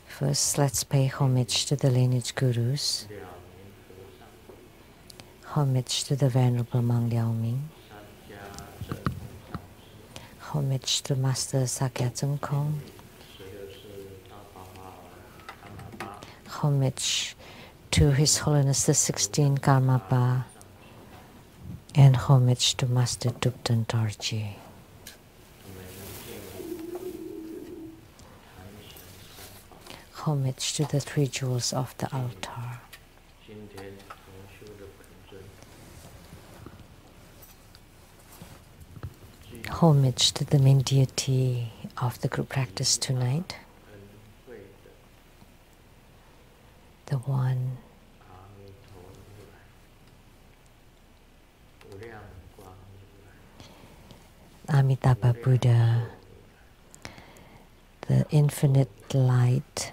First, let's pay homage to the lineage gurus, homage to the Venerable Monk Liao-Ming, homage to Master Sakya Tsung Kong, homage to His Holiness the 16th Karmapa, and homage to Master Dupten Dorji. Homage to the three jewels of the altar. Homage to the main deity of the group practice tonight, the one Amitabha Buddha, the infinite light,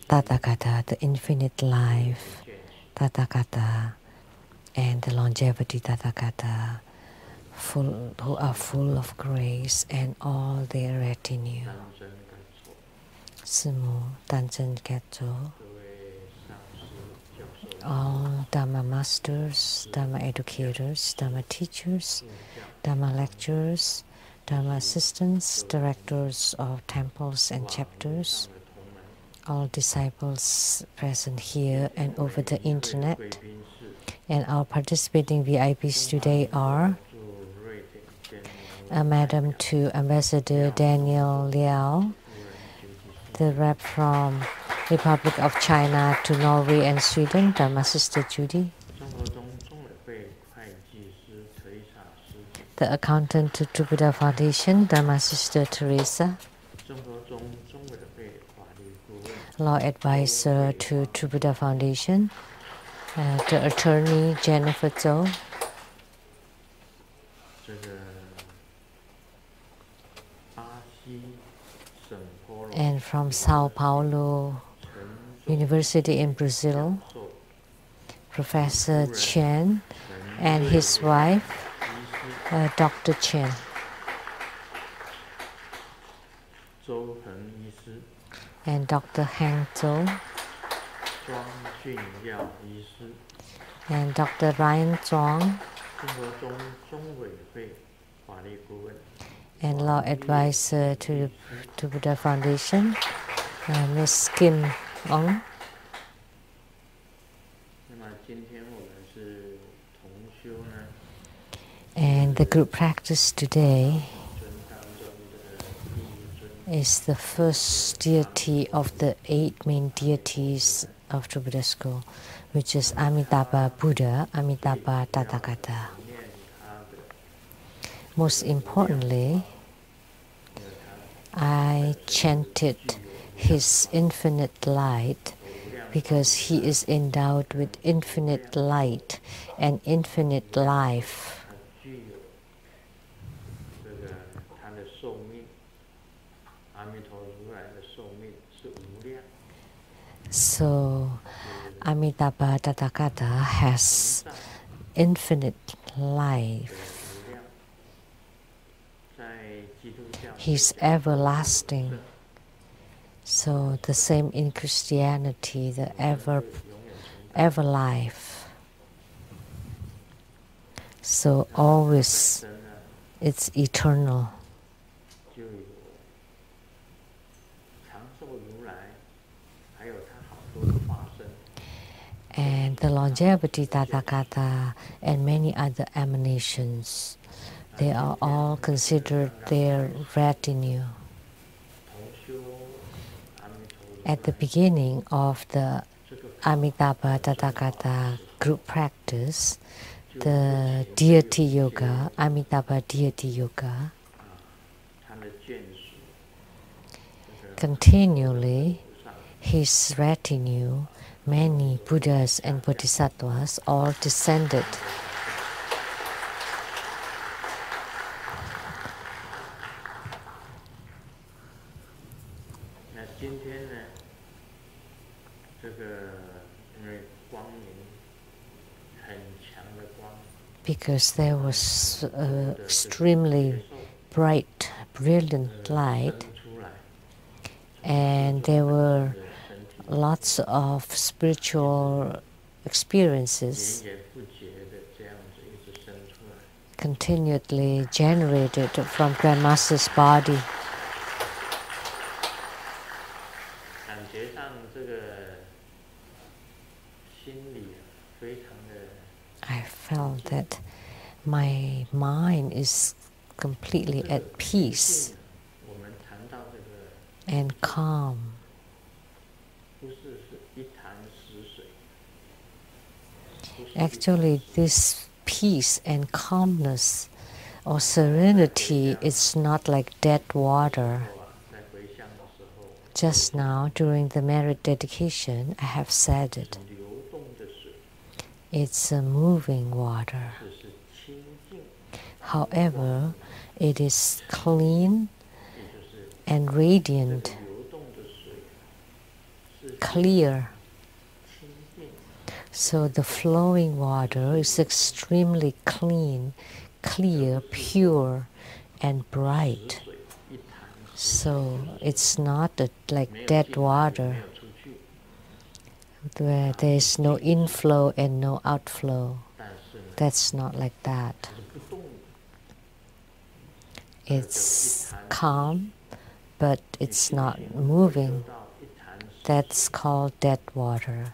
Tathagata, the infinite life, Tathagata, and the longevity Tathagata, who are full of grace and all their retinue. Sumu, Tanchen Ketso, all Dharma masters, Dharma educators, Dharma teachers, Dharma lecturers, Dharma assistants, directors of temples and chapters, all disciples present here and over the internet, and our participating VIPs today are Madam to Ambassador Daniel Liao, the rep from Republic of China to Norway and Sweden, Dharma Sister Judy, the accountant to True Buddha Foundation, Dharma Sister Teresa, law advisor to True Buddha Foundation, the attorney Jennifer Zhou, and from Sao Paulo University in Brazil, Professor Chen and his wife, Dr. Chen. And Dr. Hang Zhou, and Dr. Ryan Zhuang, and law advisor to Buddha Foundation, Ms. Kim Ong. And the group practice today is the first deity of the 8 main deities of True Buddha School, which is Amitabha Buddha, Amitabha Tathagata. Most importantly, I chanted his infinite light because he is endowed with infinite light and infinite life. So, Amitabha Tathagata has infinite life. He's everlasting. So, the same in Christianity, the ever life. So, always it's eternal. And the longevity Tathagata and many other emanations, they are all considered their retinue. At the beginning of the Amitabha Tathagata group practice, the deity yoga, Amitabha deity yoga, continually his retinue, many Buddhas and Bodhisattvas, all descended. Because there was extremely bright, brilliant light, and there were lots of spiritual experiences continually generated from Grandmaster's body. I felt that my mind is completely at peace and calm. Actually, this peace and calmness or serenity is not like dead water. Just now, during the merit dedication, I have said it. It's a moving water. However, it is clean and radiant, clear. So the flowing water is extremely clean, clear, pure, and bright. So it's not like dead water, where there is no inflow and no outflow. That's not like that. It's calm, but it's not moving. That's called dead water.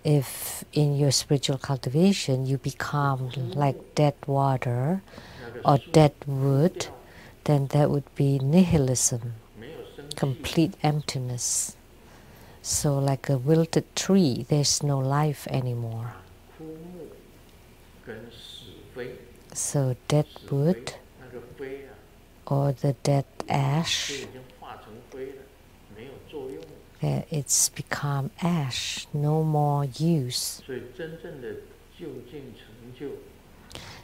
If in your spiritual cultivation you become like dead water or dead wood, then that would be nihilism, complete emptiness. So like a wilted tree, there's no life anymore. So dead wood or the dead ash, it's become ash, no more use.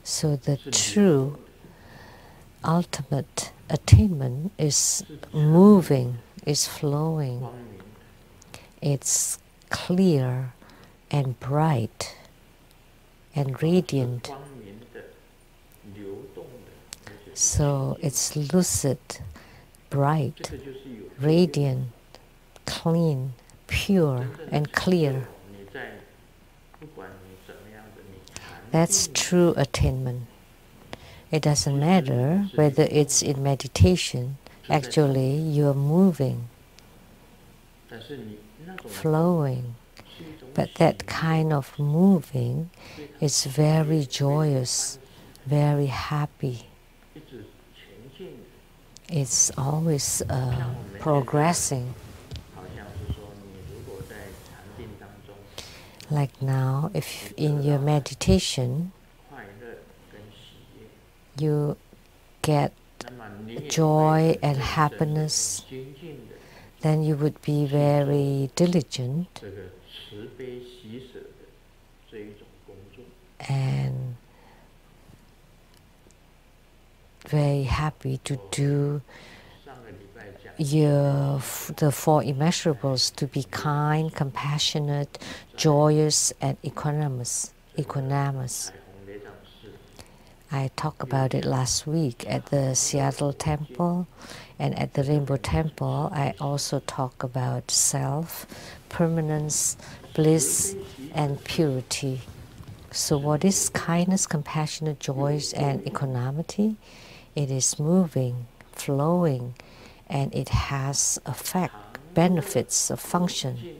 So the true ultimate attainment is moving, is flowing. It's clear and bright and radiant. So it's lucid, bright, radiant, clean, pure, and clear. That's true attainment. It doesn't matter whether it's in meditation. Actually, you're moving, flowing. But that kind of moving is very joyous, very happy. It's always progressing. Like now, if in your meditation you get joy and happiness, then you would be very diligent and very happy to do the four immeasurables, to be kind, compassionate, joyous, and equanimous. I talked about it last week at the Seattle Temple, and at the Rainbow Temple I also talk about self, permanence, bliss, and purity. So what is kindness, compassion, joy, and equanimity? It is moving, flowing, and it has effect, benefits, a function.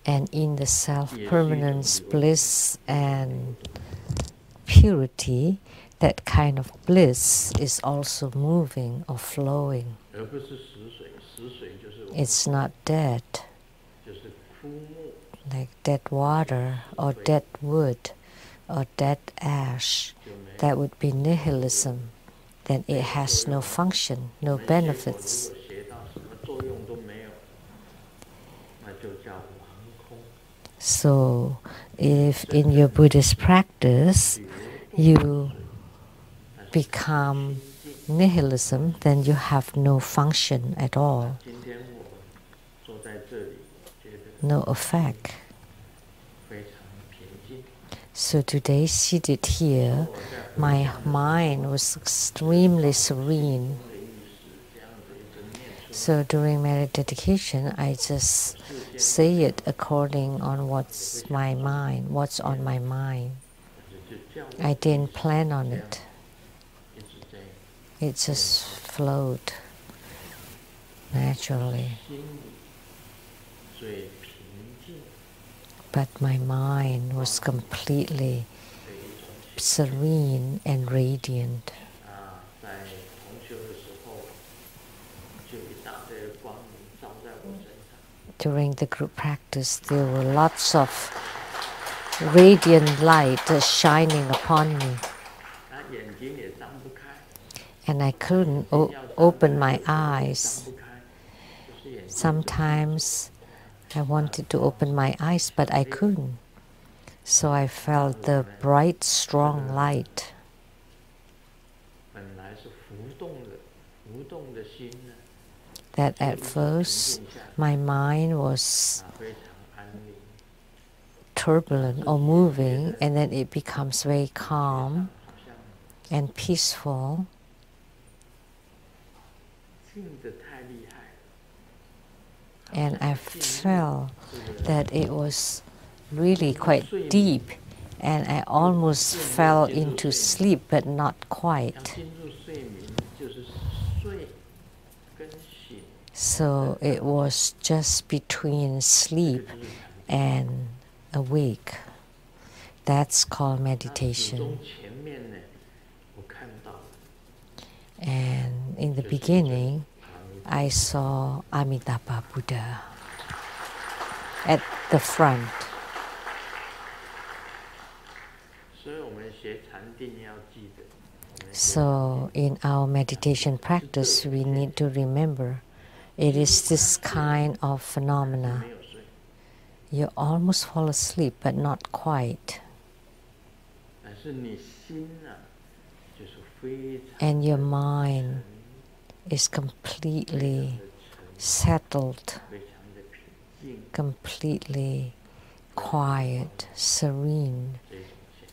And in the self-permanence, bliss, and purity, that kind of bliss is also moving or flowing. It's not dead, like dead water or dead wood or dead ash. That would be nihilism. Then it has no function, no benefits. So if in your Buddhist practice you become nihilism, then you have no function at all, no effect. So today, seated here, my mind was extremely serene. So during meditation, I just say it according on what's on my mind. I didn't plan on it. It just flowed naturally. But my mind was completely serene and radiant. During the group practice, there were lots of radiant light shining upon me. And I couldn't open my eyes. Sometimes I wanted to open my eyes, but I couldn't. So I felt the bright, strong light. That at first my mind was turbulent or moving, and then it becomes very calm and peaceful. And I felt that it was really quite deep, and I almost fell into sleep, but not quite. So it was just between sleep and awake. That's called meditation. And in the beginning, I saw Amitabha Buddha at the front. So in our meditation practice, we need to remember it is this kind of phenomena. You almost fall asleep, but not quite. And your mind is completely settled, completely quiet, serene,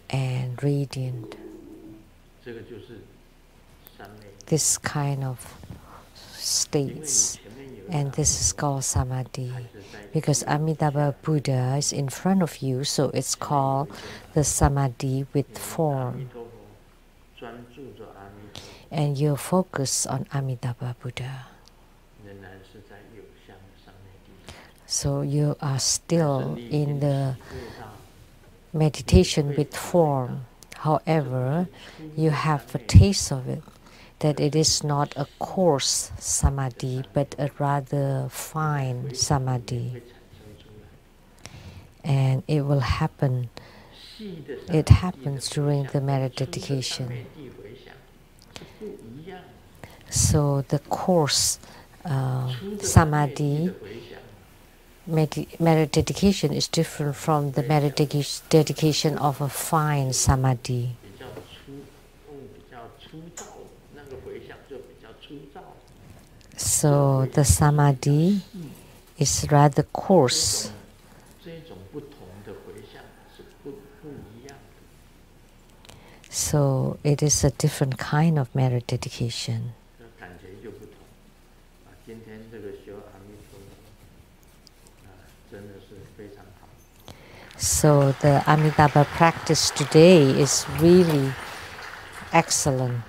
and radiant. This kind of states, and this is called samadhi, because Amitabha Buddha is in front of you, so it's called the samadhi with form. And you're focused on Amitabha Buddha. So you are still in the meditation with form. However, you have a taste of it, that it is not a coarse samadhi, but a rather fine samadhi. And it will happen. It happens during the meditation. So the coarse samadhi meditation is different from the meditation of a fine samadhi. So the samadhi is rather coarse. So it is a different kind of meditation. So the Amitabha practice today is really excellent.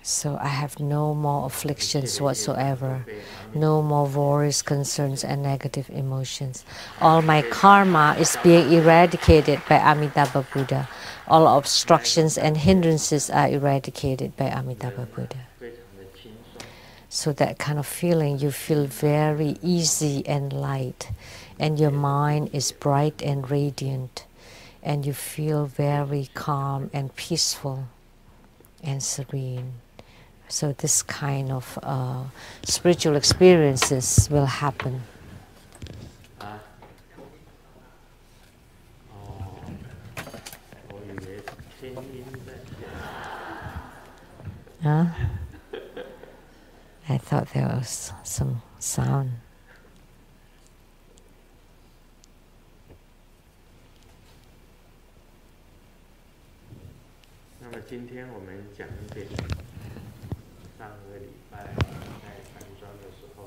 So I have no more afflictions whatsoever, no more worries, concerns, and negative emotions. All my karma is being eradicated by Amitabha Buddha. All obstructions and hindrances are eradicated by Amitabha Buddha. So that kind of feeling, you feel very easy and light, and your mind is bright and radiant, and you feel very calm and peaceful and serene. So this kind of spiritual experiences will happen. Huh? I thought there was some sound.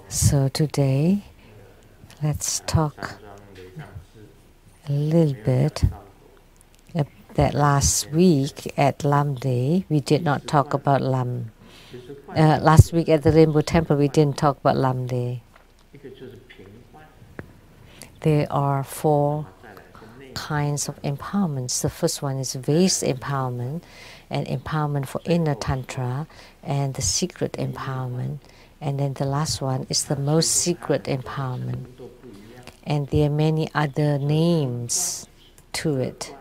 So today, let's talk a little bit that last week at Lamdre, we did not talk about last week at the Rainbow Temple, we didn't talk about Lamdre. There are 4 kinds of empowerments. The first one is vase empowerment, and empowerment for inner tantra, and the secret empowerment. And then the last one is the most secret empowerment. And there are many other names to it.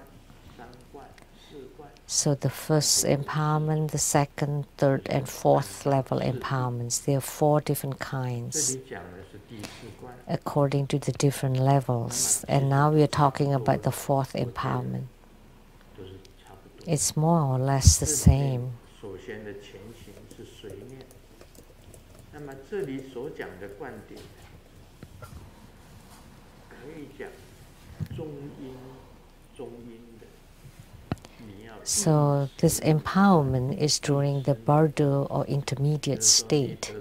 So the first empowerment, the second, third, and fourth level empowerments. There are 4 different kinds according to the different levels. And now we are talking about the 4th empowerment. It's more or less the same. So this empowerment is during the bardo or intermediate state.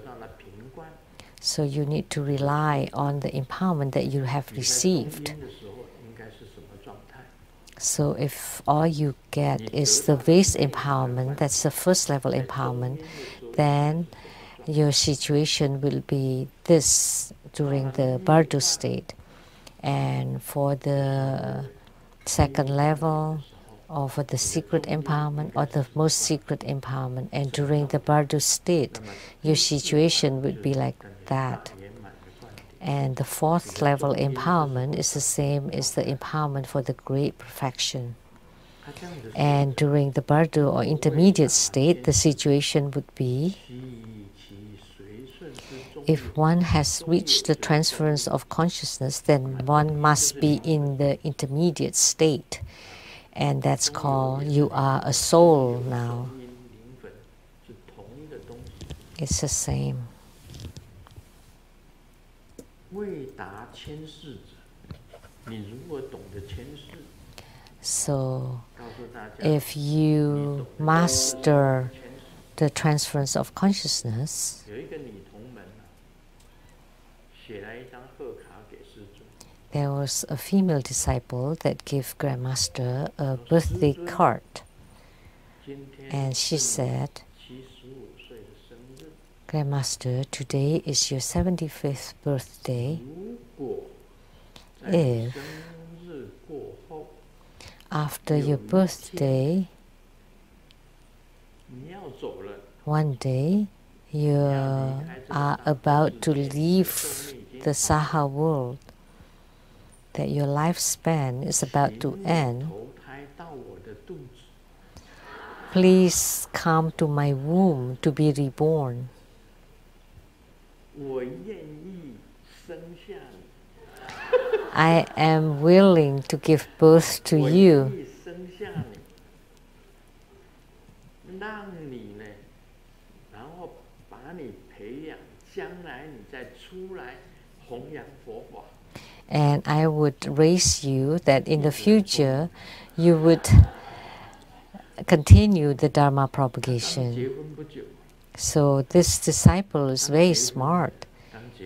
So you need to rely on the empowerment that you have received. So if all you get is the vase empowerment, that's the first level empowerment, then your situation will be this during the bardo state. And for the second level, or for the secret empowerment, or the most secret empowerment, and during the bardo state, your situation would be like that. And the 4th level empowerment is the same as the empowerment for the great perfection. And during the bardo or intermediate state, the situation would be, if one has reached the transference of consciousness, then one must be in the intermediate state. And that's called, you are a soul now. It's the same. So, if you master the transference of consciousness, there was a female disciple that gave Grandmaster a birthday card. And she said, Grandmaster, today is your 75th birthday. If after your birthday, one day you are about to leave the Saha world, that your lifespan is about to end, please come to my womb to be reborn. I am willing to give birth to you. And I would raise you that in the future you would continue the Dharma propagation. So this disciple is very smart.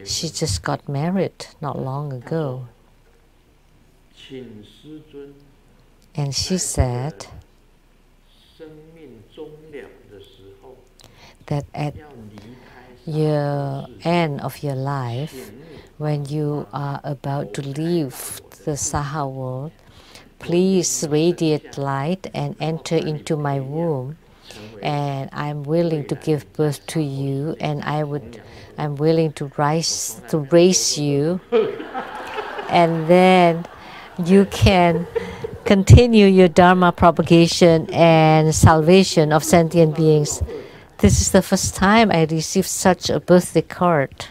She just got married not long ago. And she said that at your end of your life, when you are about to leave the Saha world, please radiate light and enter into my womb, and I'm willing to give birth to you, and I'm willing to raise you, and then you can continue your Dharma propagation and salvation of sentient beings. This is the first time I received such a birthday card.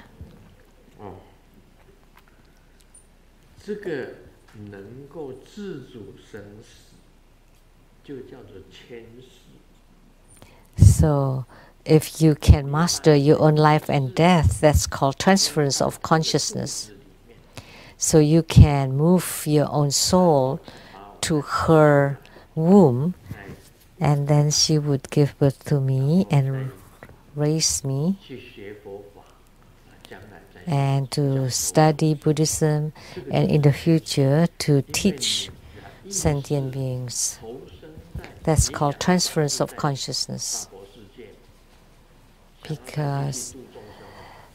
So if you can master your own life and death, that's called transference of consciousness. So you can move your own soul to her womb, and then she would give birth to me and raise me and to study Buddhism, and in the future to teach sentient beings. That's called transference of consciousness. Because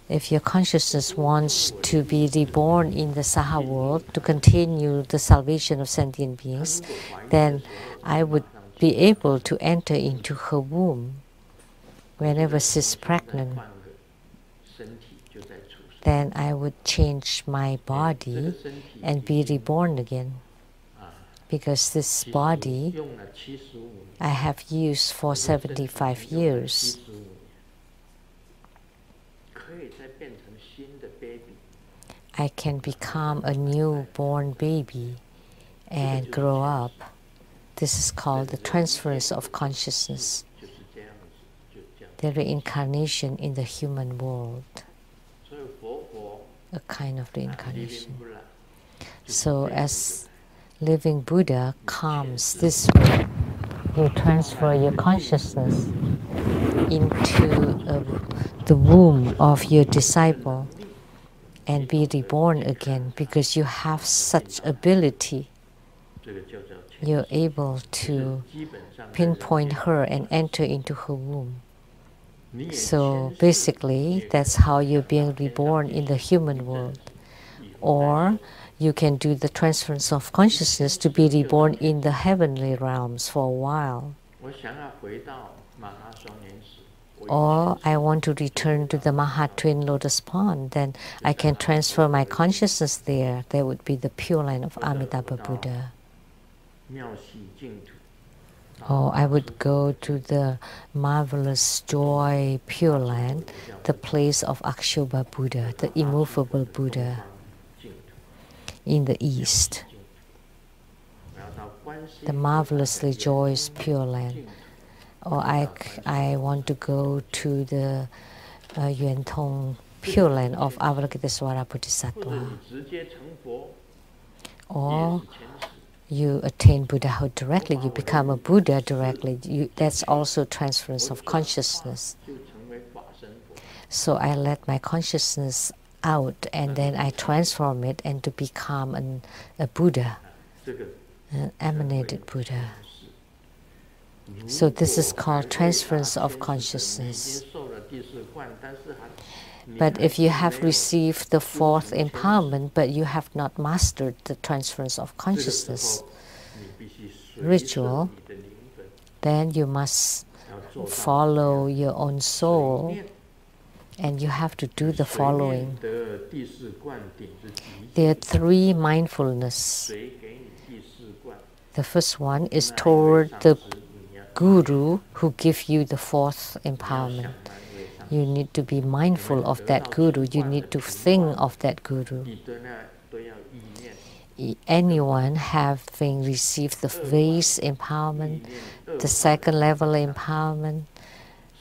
if your consciousness wants to be reborn in the Saha world to continue the salvation of sentient beings, then I would be able to enter into her womb whenever she's pregnant. Then I would change my body and be reborn again. Because this body I have used for 75 years. I can become a newborn baby and grow up. This is called the transference of consciousness, the reincarnation in the human world, a kind of reincarnation. So as living Buddha comes this way, you transfer your consciousness into the womb of your disciple and be reborn again, because you have such ability. You're able to pinpoint her and enter into her womb. So basically, that's how you're being reborn in the human world. Or you can do the transference of consciousness to be reborn in the heavenly realms for a while. Or I want to return to the Maha Twin Lotus Pond, then I can transfer my consciousness there. That would be the Pure Land of Amitabha Buddha. Or I would go to the marvelous joy Pure Land, the place of Akshobha Buddha, the immovable Buddha in the East. The marvelously joyous Pure Land. Or I want to go to the Yuan Tong Pure Land of Avalokitesvara Bodhisattva. Or you attain Buddhahood directly, you become a Buddha directly. That's also transference of consciousness. So I let my consciousness out and then I transform it and to become a Buddha, an emanated Buddha. So this is called transference of consciousness. But if you have received the fourth empowerment, but you have not mastered the transference of consciousness ritual, then you must follow your own soul, and you have to do the following. There are three mindfulness. The first one is toward the Guru who gives you the fourth empowerment. You need to be mindful of that Guru. You need to think of that Guru. Anyone having received the base empowerment, the second level empowerment,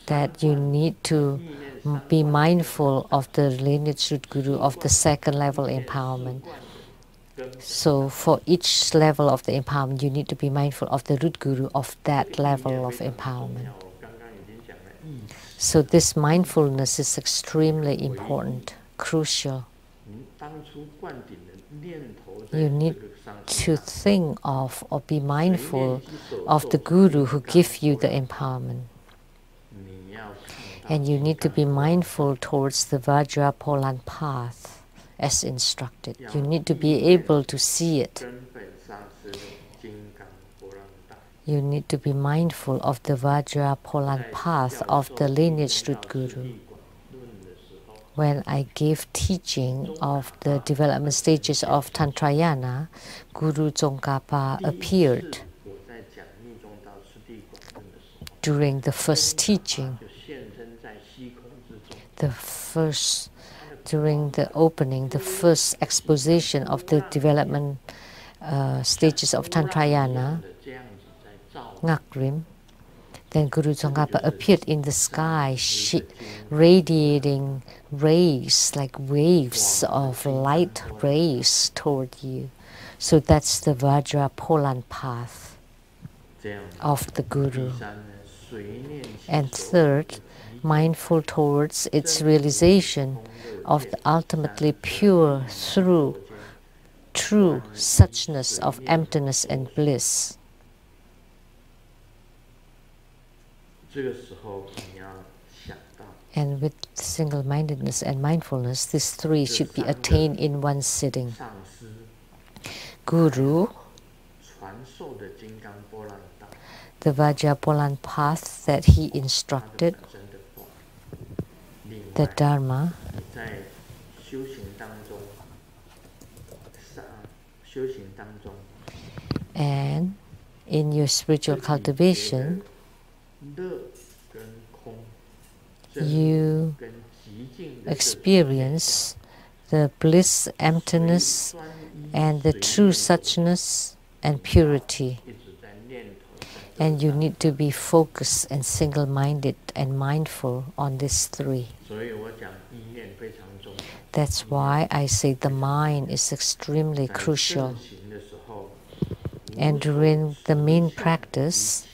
that you need to be mindful of the lineage root Guru of the second level empowerment. So for each level of the empowerment, you need to be mindful of the root Guru of that level of empowerment. So this mindfulness is extremely important, crucial. You need to think of or be mindful of the Guru who gives you the empowerment. And you need to be mindful towards the Vajrapolan path as instructed. You need to be able to see it. You need to be mindful of the Vajrapolan path of the lineage root Guru. When I gave teaching of the development stages of Tantrayana, Guru Tsongkhapa appeared during the first teaching. During the opening, the first exposition of the development stages of Tantrayana, Ngakrim, Then Guru Tsongkhapa appeared in the sky, radiating rays like waves of light rays toward you. So that's the Vajra Polan path of the Guru. And third, mindful towards its realization of the ultimately pure, true suchness of emptiness and bliss. And with single-mindedness and mindfulness, these three should be attained in one sitting. Guru, the Vajrapolan path that he instructed, the Dharma, and in your spiritual cultivation, you experience the bliss, emptiness, and the true suchness and purity. And you need to be focused and single-minded and mindful on these three. That's why I say the mind is extremely crucial. And during the main practice,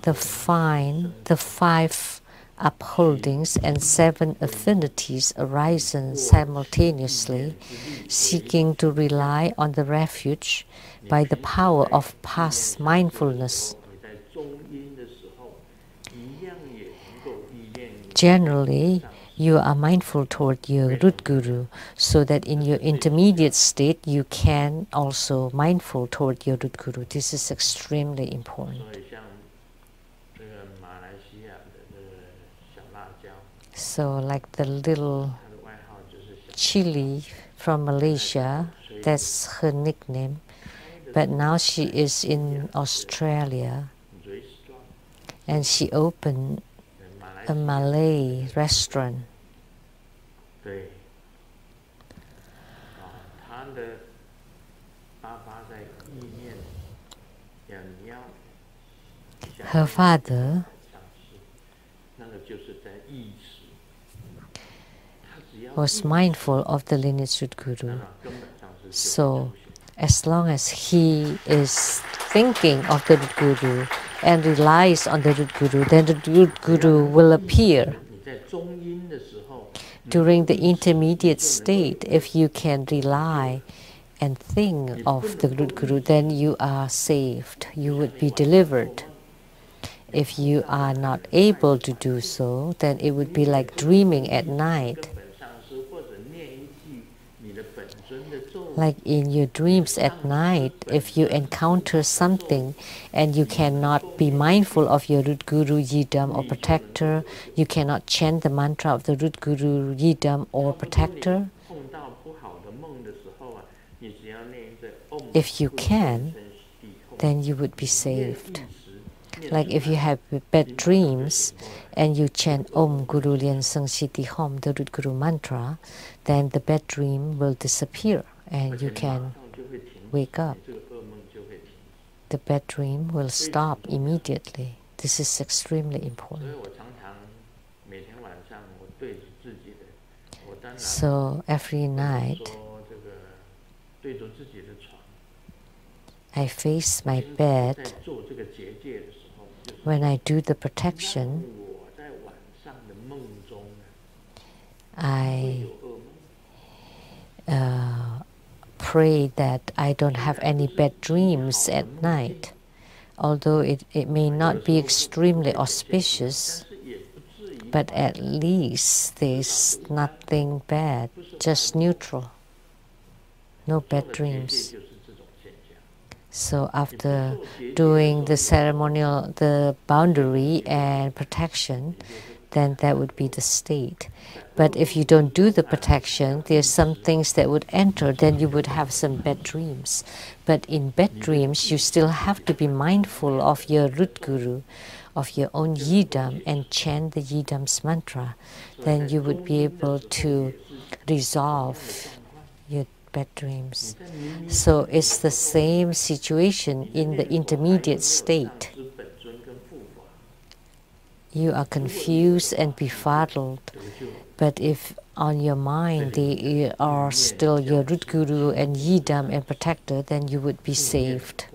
the five upholdings and 7 affinities arisen simultaneously, seeking to rely on the refuge by the power of past mindfulness. Generally, you are mindful toward your root guru, so that in your intermediate state you can also mindful toward your root guru. This is extremely important. So like the little chili from Malaysia, that's her nickname, but now she is in Australia and she opened a Malay restaurant. Her father was mindful of the lineage root guru. So as long as he is thinking of the root guru and relies on the root guru, then the root guru will appear. During the intermediate state, if you can rely and think of the root guru, then you are saved, you would be delivered. If you are not able to do so, then it would be like dreaming at night. Like in your dreams at night, if you encounter something and you cannot be mindful of your root guru, yidam, or protector, you cannot chant the mantra of the root guru, yidam, or protector. If you can, then you would be saved. Like if you have bad dreams and you chant Om Guru Lien Seng Siti Hom, the root guru mantra, then the bad dream will disappear and you can wake up. The bad dream will stop immediately. This is extremely important. So every night, I face my bed. When I do the protection, I pray that I don't have any bad dreams at night. Although it may not be extremely auspicious, but at least there's nothing bad, just neutral, no bad dreams. So after doing the ceremonial, the boundary and protection, then that would be the state. But if you don't do the protection, there's some things that would enter, then you would have some bad dreams. But in bad dreams, you still have to be mindful of your root guru, of your own yidam, and chant the yidam's mantra. Then you would be able to resolve your bad dreams. So it's the same situation in the intermediate state. you are confused and befuddled. But if on your mind they are still your root guru and yidam and protector, then you would be saved.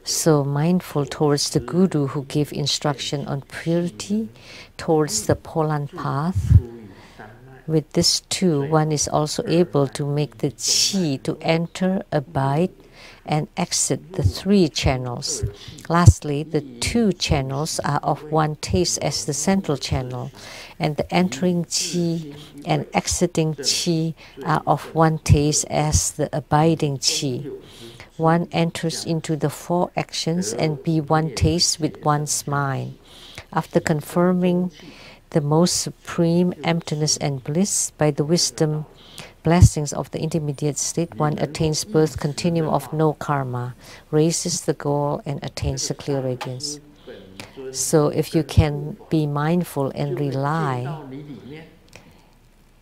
So mindful towards the guru who gave instruction on purity, towards the Polan path. With this too, one is also able to make the qi to enter, abide, and exit the 3 channels. Lastly, the 2 channels are of one taste as the central channel, and the entering qi and exiting qi are of one taste as the abiding qi. One enters into the 4 actions and be one taste with one's mind. After confirming the most supreme emptiness and bliss by the wisdom blessings of the intermediate state, one attains birth continuum of no karma, raises the goal, and attains the clear radiance. So if you can be mindful and rely,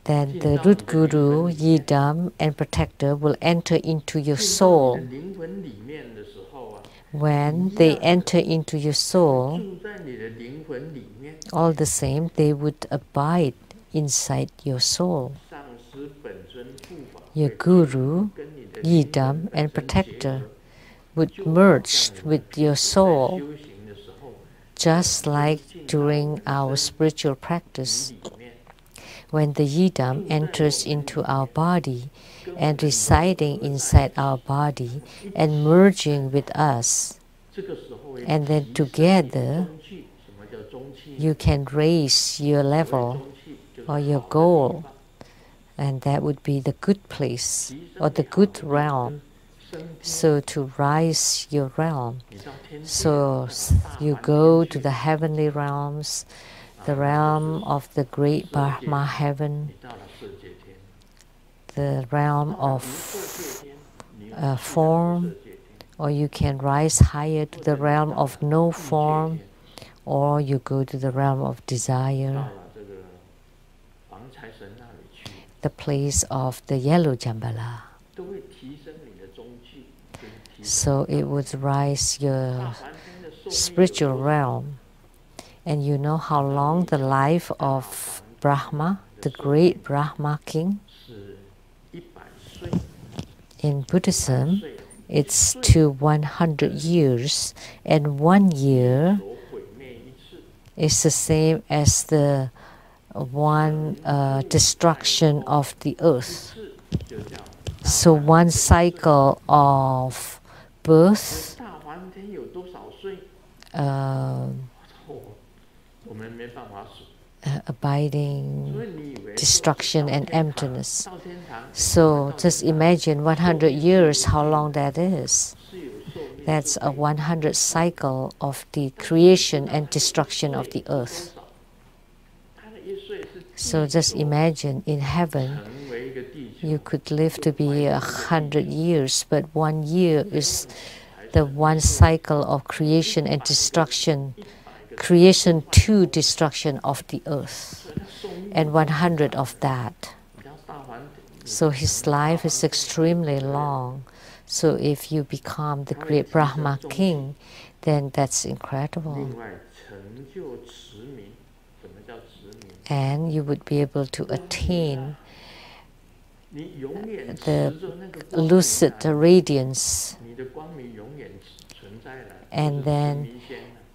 then the root guru, yidam, and protector will enter into your soul. When they enter into your soul, all the same, they would abide inside your soul. Your guru, yidam, and protector would merge with your soul, just like during our spiritual practice. When the yidam enters into our body and residing inside our body and merging with us, and then together you can raise your level or your goal, and that would be the good place or the good realm. So to rise your realm, so you go to the heavenly realms, the realm of the great Brahma heaven, the realm of form, or you can rise higher to the realm of no form, or you go to the realm of desire, the place of the yellow Jambala. So it would rise your spiritual realm. And you know how long the life of Brahma, the great Brahma king? In Buddhism, it's to 100 years, and 1 year is the same as the one destruction of the earth. So one cycle of birth, abiding, destruction, and emptiness. So just imagine 100 years, how long that is. That's a 100 cycle of the creation and destruction of the earth. So just imagine in heaven, you could live to be 100 years, but 1 year is the one cycle of creation and destruction, creation to destruction of the earth, and 100 of that. So his life is extremely long. So if you become the great Brahma king, then that's incredible. And you would be able to attain the lucid radiance, and then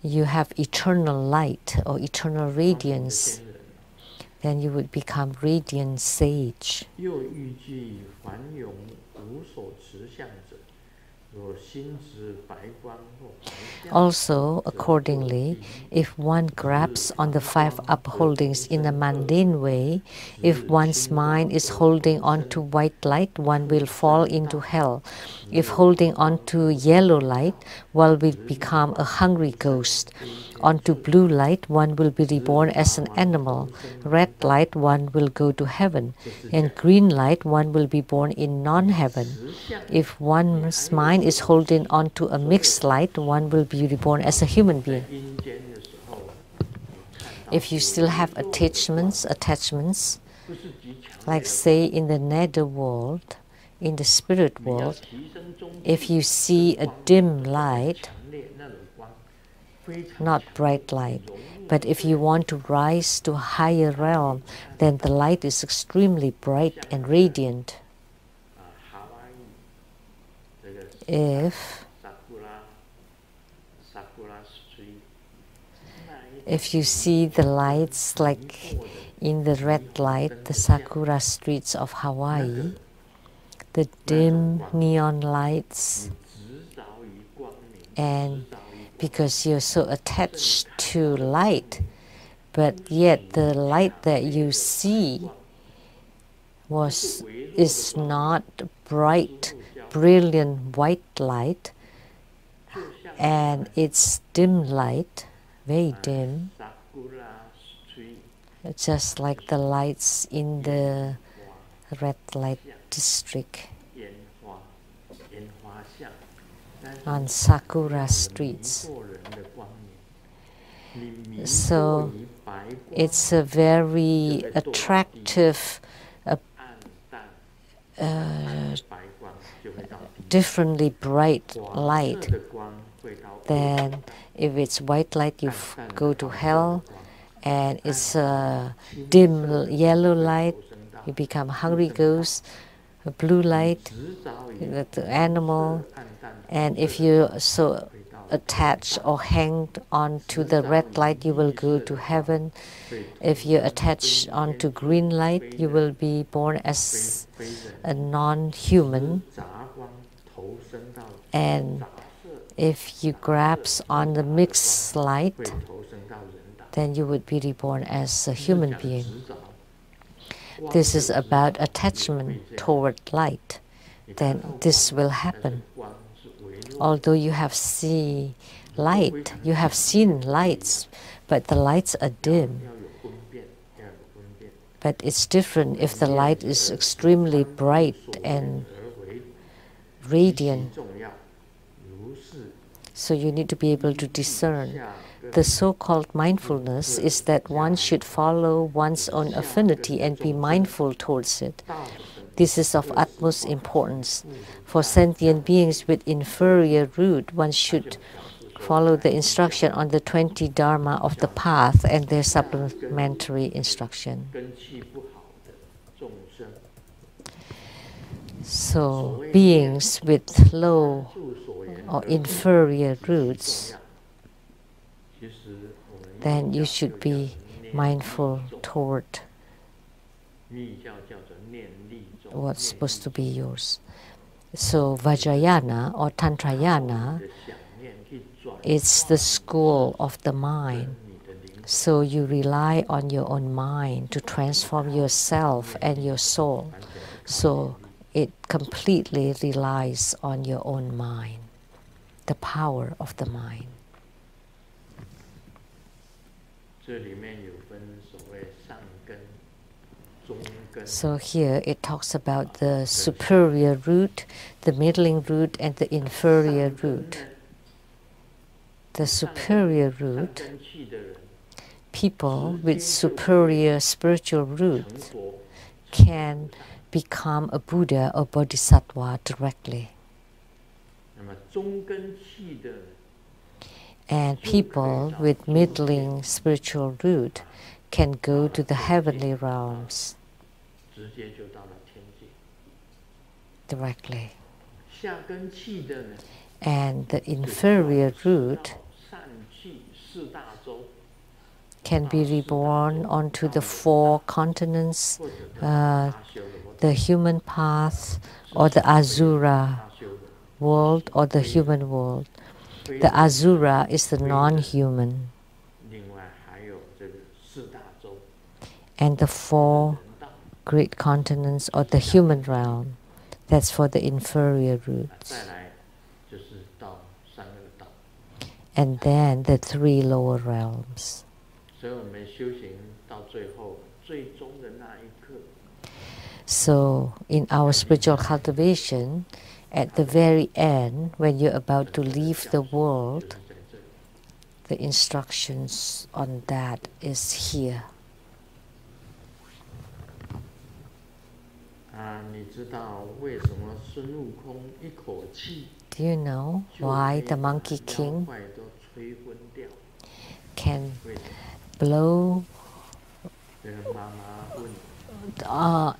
you have eternal light or eternal radiance. Then you would become radiant sage. Also, accordingly, if one grabs on the 5 upholdings in a mundane way, if one's mind is holding on to white light, one will fall into hell. If holding on to yellow light, one will become a hungry ghost. Onto blue light, one will be reborn as an animal. Red light, one will go to heaven. And green light, one will be born in non-heaven. If one's mind is holding on to a mixed light, one will be reborn as a human being. If you still have attachments, like say in the nether world, in the spirit world, if you see a dim light, not bright light. But if you want to rise to a higher realm, then the light is extremely bright and radiant. If you see the lights like in the red light, the sakura streets of Hawaii, the dim neon lights, and because you're so attached to light, but yet the light that you see is not bright, brilliant white light, and it's dim light, very dim, just like the lights in the red light district on Sakura streets. So it's a very attractive, differently bright light. Then if it's white light, you go to hell, and it's a dim yellow light, you become hungry ghost. A blue light, the animal, and if you so attach or hang on to the red light, you will go to heaven. If you attach onto green light, you will be born as a non-human. And if you grasp on the mixed light, then you would be reborn as a human being. This is about attachment toward light. Then this will happen. Although you have seen light, you have seen lights, but the lights are dim. But it's different if the light is extremely bright and radiant. So you need to be able to discern. The so-called mindfulness is that one should follow one's own affinity and be mindful towards it. This is of utmost importance. For sentient beings with inferior root, one should follow the instruction on the 20 dharma of the path and their supplementary instruction. So beings with low or inferior roots, then you should be mindful toward what's supposed to be yours. So Vajrayana or Tantrayana is the school of the mind. So you rely on your own mind to transform yourself and your soul. So it completely relies on your own mind, the power of the mind. So here it talks about the superior root, the middling root, and the inferior root. The superior root, people with superior spiritual root can become a Buddha or Bodhisattva directly. And people with middling spiritual root can go to the heavenly realms directly. And the inferior root can be reborn onto the 4 continents, the human path, or the Asura world, or the human world. The Asura is the non-human. And the 4 great continents, or the human realm, that's for the inferior roots. And then the 3 lower realms. So in our spiritual cultivation, at the very end, when you're about to leave the world, the instructions on that is here. Do you know why the Monkey King can blow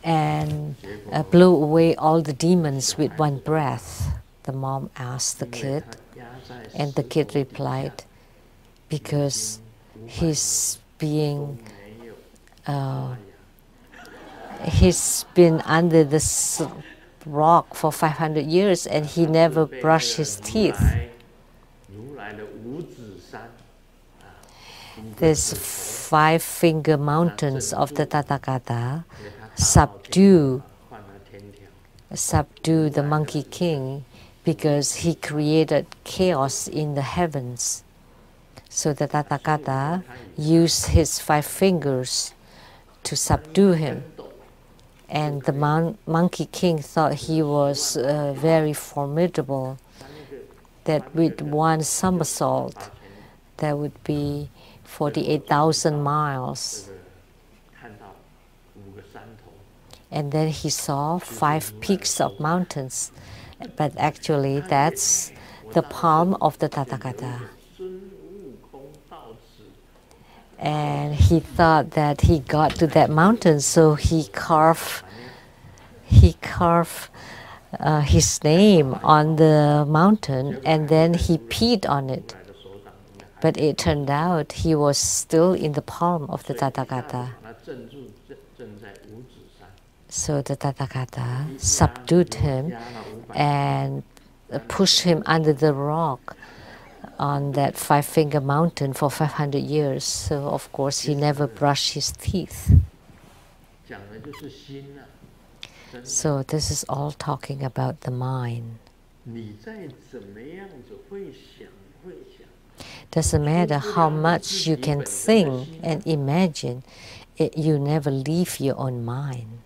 and blow away all the demons with one breath? The mom asked the kid, and the kid replied, because he's been under this rock for 500 years and he never brushed his teeth. There's 5-finger mountains of the Tathagata subdue the Monkey King because he created chaos in the heavens. So the Tathagata used his 5 fingers to subdue him. And the Monkey King thought he was very formidable, that with one somersault, there would be 48,000 miles. And then he saw 5 peaks of mountains, but actually that's the palm of the Tathagata. And he thought that he got to that mountain, so he carved his name on the mountain, and then he peed on it. But it turned out he was still in the palm of the Tathagata. So the Tathagata subdued him and pushed him under the rock on that 5-finger mountain for 500 years. So of course he never brushed his teeth. So this is all talking about the mind. Doesn't matter how much you can think and imagine, you never leave your own mind.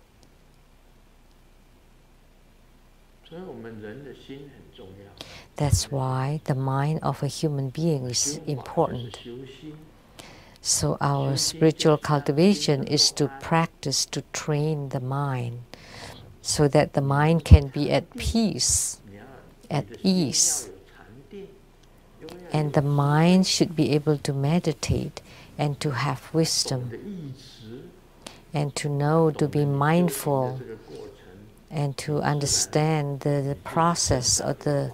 That's why the mind of a human being is important. So our spiritual cultivation is to practice, to train the mind, so that the mind can be at peace, at ease. And the mind should be able to meditate and to have wisdom, and to know, to be mindful, and to understand the process of the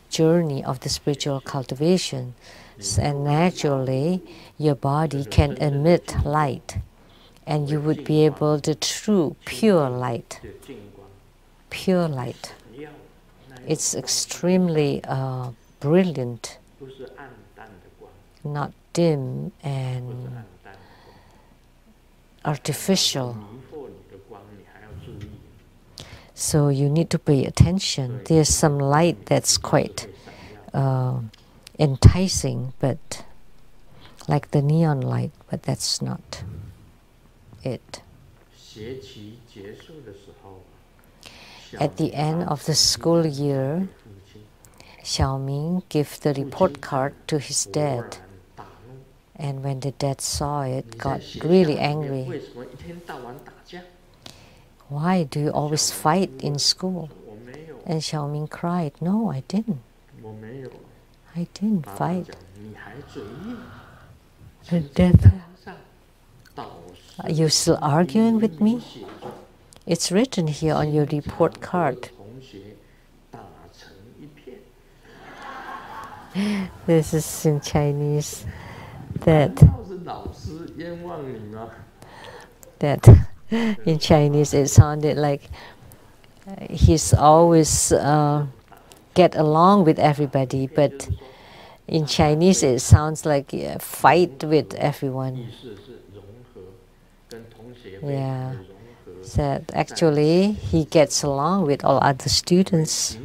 journey of the spiritual cultivation. And naturally, your body can emit light, and you would be able to true pure light. Pure light. It's extremely brilliant, not dim and artificial. So you need to pay attention. There's some light that's quite enticing, but like the neon light, but that's not it. At the end of the school year, Xiaoming gave the report card to his dad, and when the dad saw it, got really angry. Why do you always fight in school? And Xiaoming cried, no, I didn't. I didn't fight. And then, are you still arguing with me? It's written here on your report card. This is in Chinese. That in Chinese it sounded like he's always get along with everybody, but in Chinese it sounds like fight with everyone. Yeah, that actually he gets along with all other students.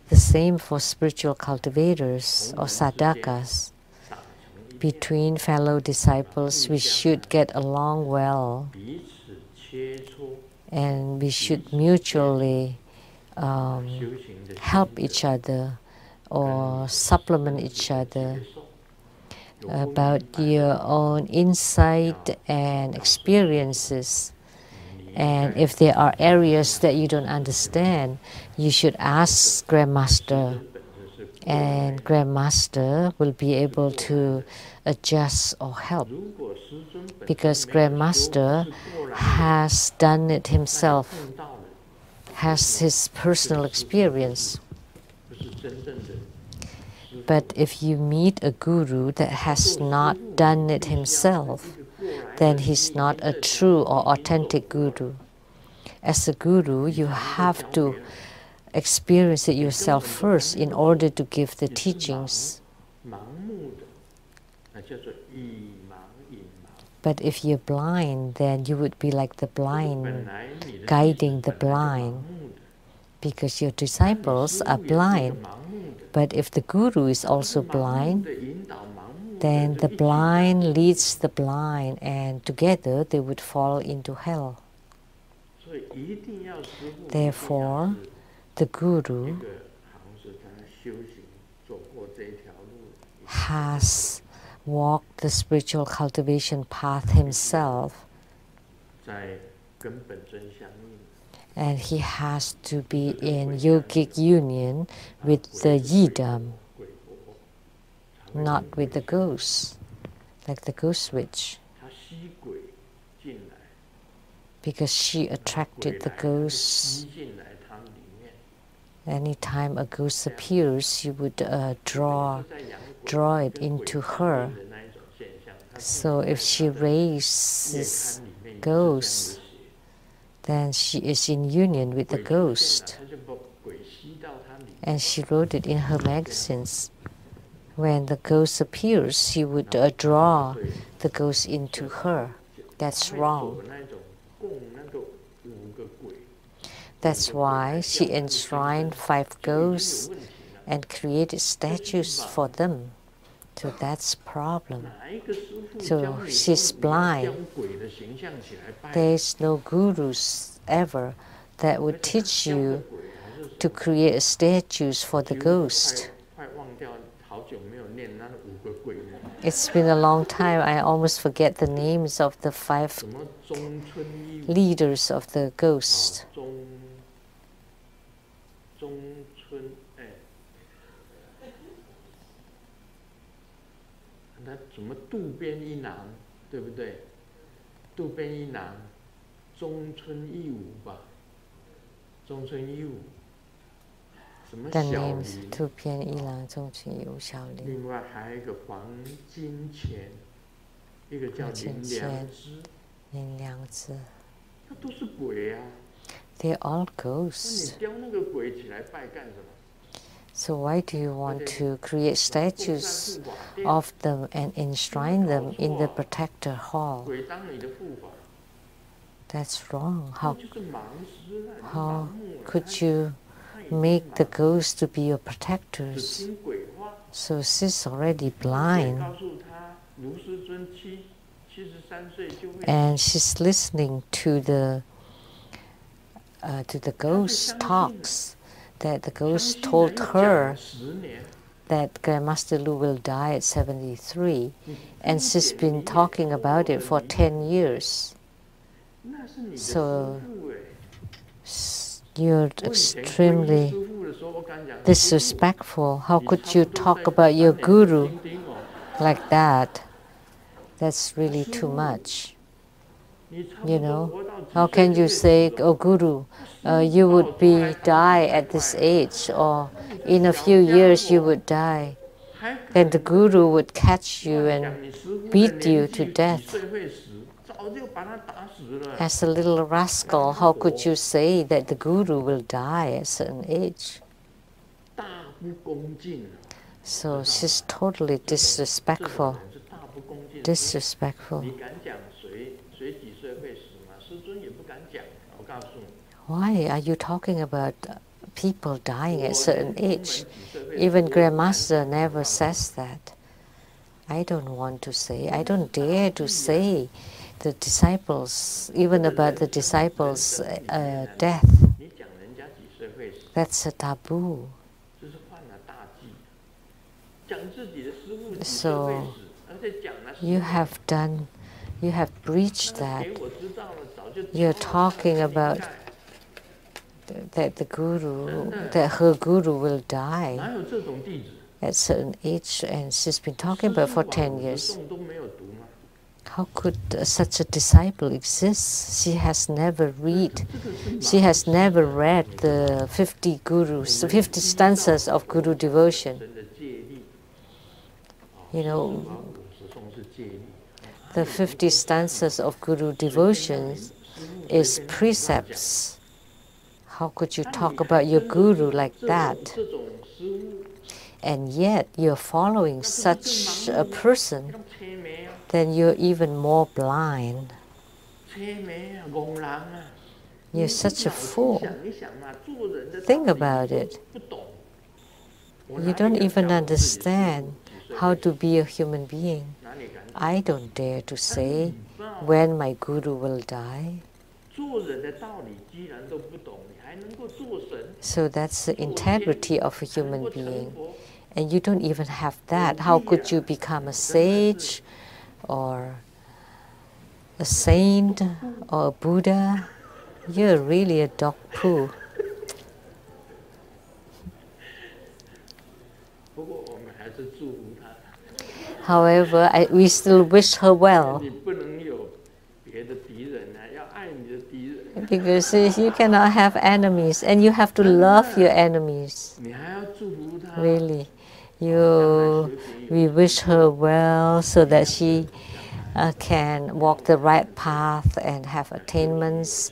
The same for spiritual cultivators or sadhakas. Between fellow disciples, we should get along well, and we should mutually help each other or supplement each other about your own insight and experiences. And if there are areas that you don't understand, you should ask Grandmaster and Grandmaster will be able to adjust or help, because Grandmaster has done it himself, has his personal experience. But if you meet a guru that has not done it himself, then he's not a true or authentic guru. As a guru, you have to experience it yourself first in order to give the teachings. But if you're blind, then you would be like the blind, guiding the blind, because your disciples are blind. But if the guru is also blind, then the blind leads the blind, and together they would fall into hell. Therefore, the guru has walked the spiritual cultivation path himself, and he has to be in yogic union with the yidam, not with the ghost, like the ghost witch, because she attracted the ghosts. Anytime a ghost appears, she would draw it into her. So if she raises ghosts, then she is in union with the ghost. And she wrote it in her magazines. When the ghost appears, she would draw the ghost into her. That's wrong. That's why she enshrined 5 ghosts and created statues for them. So that's problem. So she's blind. There's no gurus ever that would teach you to create statues for the ghost. It's been a long time. I almost forget the names of the 5 leaders of the ghost. The names 渡边一郎、中村义吾、小林。另外还有一个黄金钱，一个叫林良知。林良知。那都是鬼啊。They're all ghosts. 你雕那个鬼起来拜干什么？ So why do you want to create statues of them and enshrine them in the protector hall? That's wrong. How could you make the ghosts to be your protectors? So she's already blind. And she's listening to the ghost talks. That the ghost told her that Grandmaster Lu will die at 73, and she's been talking about it for 10 years. So you're extremely disrespectful. How could you talk about your guru like that? That's really too much. You know, how can you say, oh Guru, you would die at this age, or in a few years you would die? Then the Guru would catch you and beat you to death. As a little rascal, how could you say that the Guru will die at a certain age? So she's totally disrespectful. Disrespectful. Why are you talking about people dying at a certain age? Even Grandmaster never says that. I don't want to say, I don't dare to say the disciples, even about the disciples' death. That's a taboo. So you have breached that. You're talking about that her guru will die at certain age, and she's been talking about it for 10 years. How could such a disciple exist? She has never read the 50 stanzas of Guru devotion. You know, the 50 stanzas of Guru devotion is precepts. How could you talk about your guru like that? And yet you're following such a person, then you're even more blind. You're such a fool. Think about it. You don't even understand how to be a human being. I don't dare to say when my guru will die. So that's the integrity of a human being. And you don't even have that. How could you become a sage or a saint or a Buddha? You're really a dog poo. However, we still wish her well. Because you cannot have enemies, and you have to love your enemies. Really. We wish her well so that she can walk the right path and have attainments.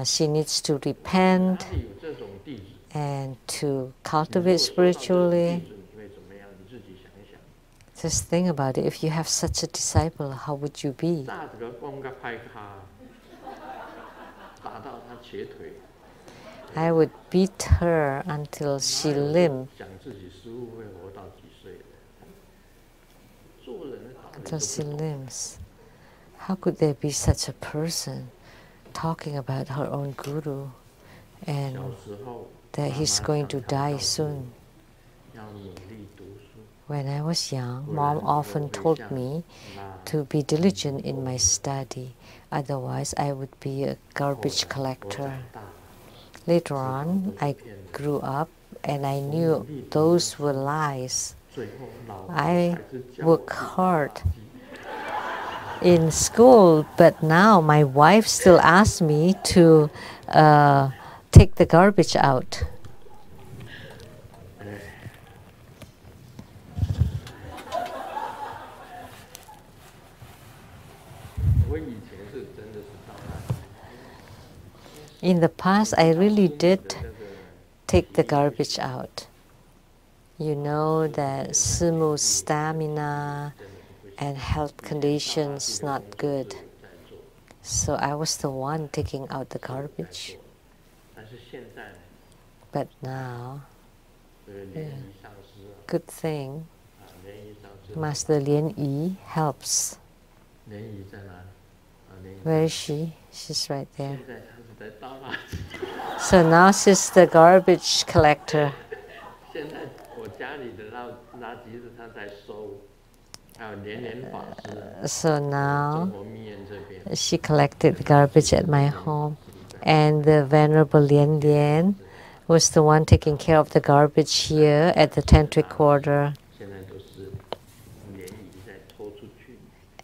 She needs to repent and to cultivate spiritually. Just think about it. If you have such a disciple, how would you be? I would beat her until she limps. How could there be such a person talking about her own guru and that he's going to die soon? When I was young, Mom often told me to be diligent in my study, otherwise I would be a garbage collector. Later on, I grew up and I knew those were lies. I worked hard in school, but now my wife still asks me to take the garbage out. In the past, I really did take the garbage out. You know that Simu's stamina and health conditions not good. So I was the one taking out the garbage. But now, good thing, Master Lien Yi helps. Where is she? She's right there. So now she's the garbage collector. So now she collected the garbage at my home, and the Venerable Lien Lien was the one taking care of the garbage here at the Tantric Quarter,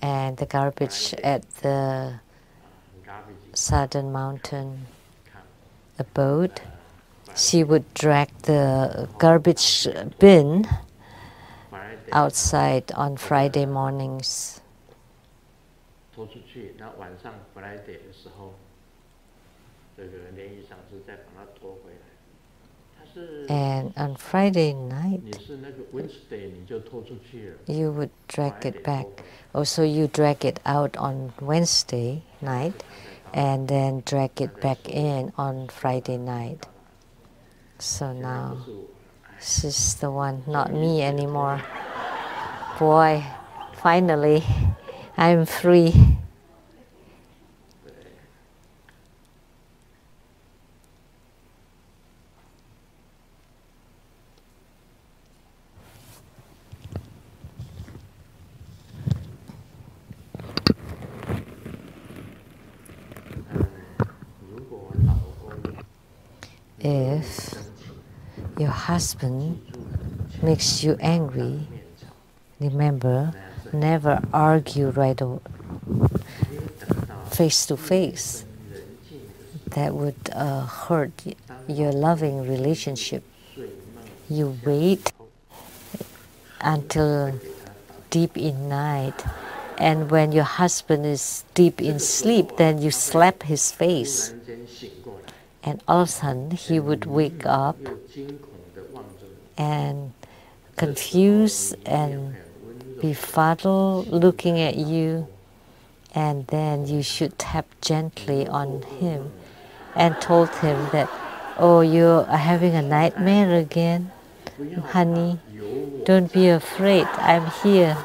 and the garbage at the Southern Mountain abode. She would drag the garbage bin outside on Friday mornings. And on Friday night, you would drag it back. Also, you drag it out on Wednesday night and then drag it back in on Friday night. So now she's the one, not me anymore. Boy, finally, I'm free. if your husband makes you angry, remember, never argue right away, face to face. That would hurt your loving relationship. You wait until deep in night, and when your husband is deep in sleep, then you slap his face, and all of a sudden he would wake up and confused and befuddled looking at you, and then you should tap gently on him and told him that, oh, you are having a nightmare again, honey, don't be afraid, I'm here.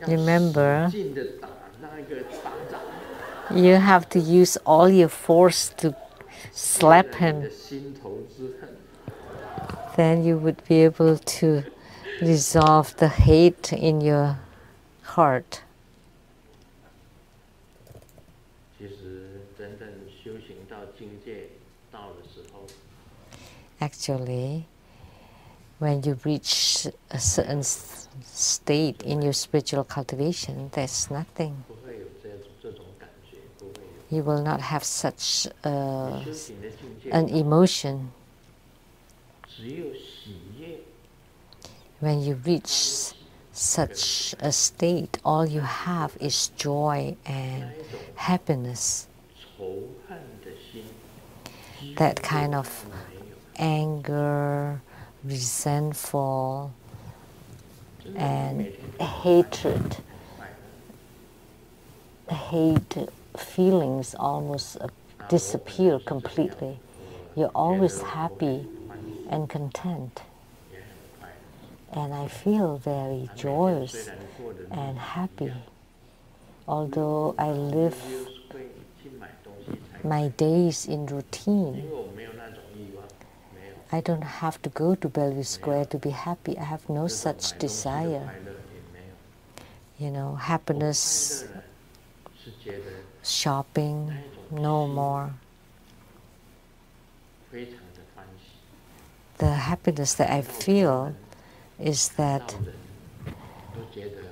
Remember, you have to use all your force to slap him. Then you would be able to resolve the hate in your heart. Actually, when you reach a certain state in your spiritual cultivation, there's nothing. You will not have such an emotion. When you reach such a state, all you have is joy and happiness. That kind of anger, resentful, and hatred, hate feelings almost disappear completely. You're always happy and content. And I feel very joyous and happy. Although I live my days in routine, I don't have to go to Bellevue Square to be happy. I have no such desire. You know, happiness, shopping, no more. The happiness that I feel is that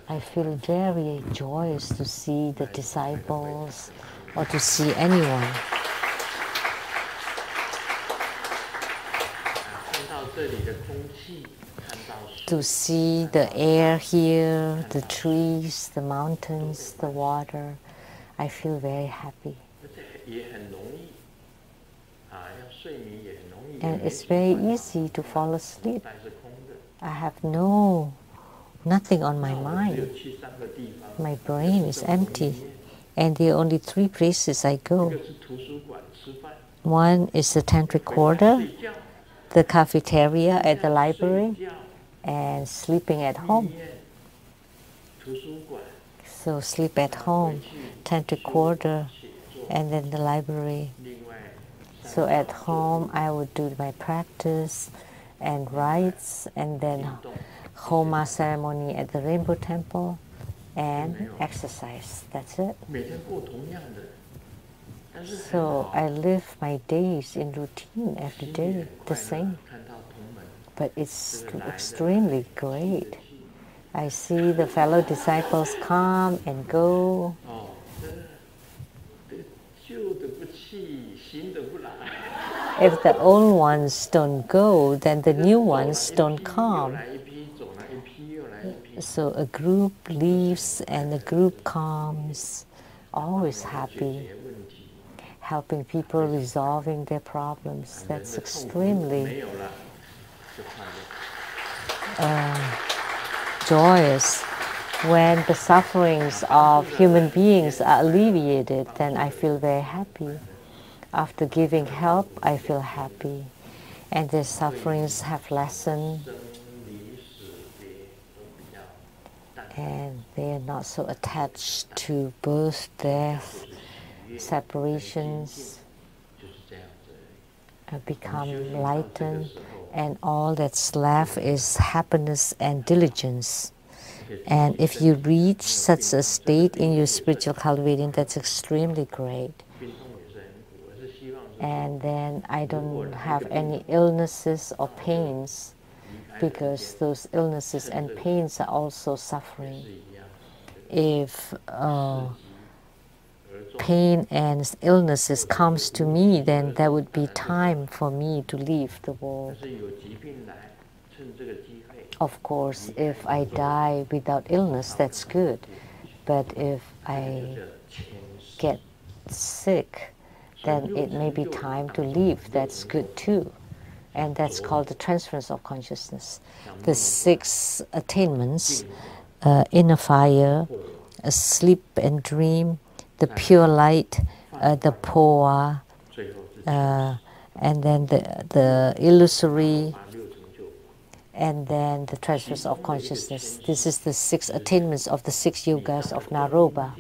I feel very joyous to see the disciples or to see anyone. To see the air here, the trees, the mountains, the water, I feel very happy. And it's very easy to fall asleep. I have nothing on my mind. My brain is empty. And there are only 3 places I go. One is the tantric quarter, the cafeteria at the library, and sleeping at home. So sleep at home, tantric quarter, and then the library. So at home I would do my practice and rites, and then Homa ceremony at the Rainbow Temple, and exercise. That's it. So I live my days in routine every day, the same. But it's extremely great. I see the fellow disciples come and go. If the old ones don't go, then the new ones don't come. So a group leaves and a group comes, always happy, helping people resolving their problems. That's extremely joyous. When the sufferings of human beings are alleviated, then I feel very happy. After giving help, I feel happy. And their sufferings have lessened. And they are not so attached to birth, death, separations. Have become lightened, and all that's left is happiness and diligence. And if you reach such a state in your spiritual cultivating, that's extremely great. And then I don't have any illnesses or pains, because those illnesses and pains are also suffering. If pain and illnesses comes to me, then there would be time for me to leave the world. Of course, if I die without illness, that's good. But if I get sick, then it may be time to leave. That's good too. And that's called the transference of consciousness. The 6 attainments, inner fire, sleep and dream, the pure light, the poa, and then the illusory, and then the transference of consciousness. This is the 6 attainments of the 6 yogas of Naropa.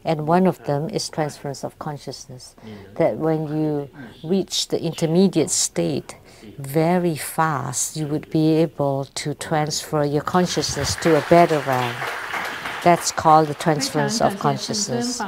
And one of them is transference of consciousness. That when you reach the intermediate state, very fast you would be able to transfer your consciousness to a better realm. That's called the transference of consciousness.